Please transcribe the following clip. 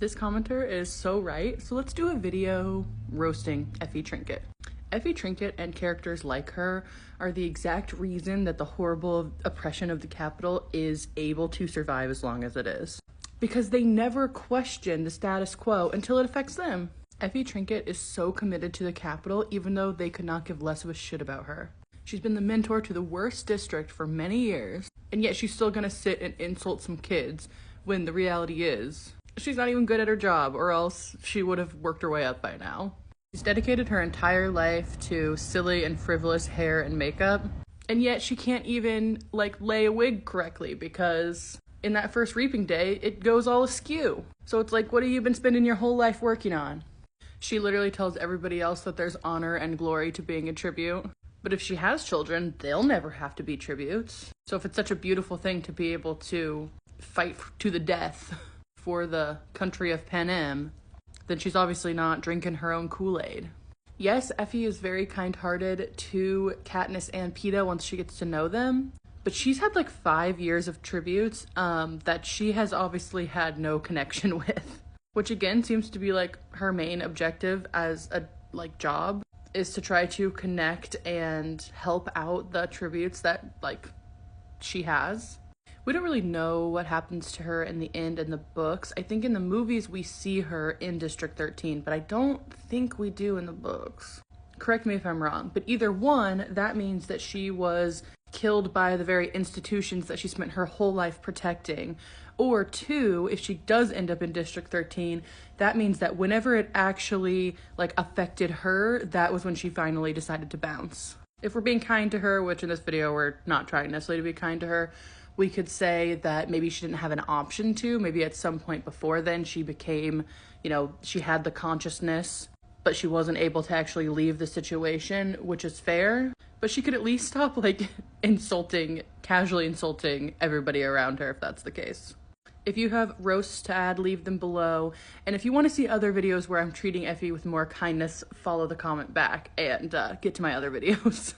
This commenter is so right, so let's do a video roasting Effie Trinket. Effie Trinket and characters like her are the exact reason that the horrible oppression of the Capitol is able to survive as long as it is. Because they never question the status quo until it affects them. Effie Trinket is so committed to the Capitol even though they could not give less of a shit about her. She's been the mentor to the worst district for many years, and yet she's still gonna sit and insult some kids when the reality is she's not even good at her job, or else she would have worked her way up by now. She's dedicated her entire life to silly and frivolous hair and makeup, and yet she can't even, lay a wig correctly because in that first reaping day, it goes all askew. So it's like, what have you been spending your whole life working on? She literally tells everybody else that there's honor and glory to being a tribute. But if she has children, they'll never have to be tributes. So if it's such a beautiful thing to be able to fight to the death for the country of Panem, then she's obviously not drinking her own Kool-Aid. Yes, Effie is very kind-hearted to Katniss and Peeta once she gets to know them, but she's had 5 years of tributes that she has obviously had no connection with, which again seems to be her main objective as a job, is to try to connect and help out the tributes that she has. We don't really know what happens to her in the end in the books. I think in the movies we see her in District 13, but I don't think we do in the books. Correct me if I'm wrong, but either one, that means that she was killed by the very institutions that she spent her whole life protecting. Or two, if she does end up in District 13, that means that whenever it actually affected her, that was when she finally decided to bounce. If we're being kind to her, which in this video we're not trying necessarily to be kind to her, we could say that maybe she didn't have an option to. Maybe at some point before then she became, she had the consciousness, but she wasn't able to actually leave the situation, which is fair. But she could at least stop casually insulting everybody around her if that's the case. If you have roasts to add, leave them below. And if you want to see other videos where I'm treating Effie with more kindness, follow the comment back and get to my other videos.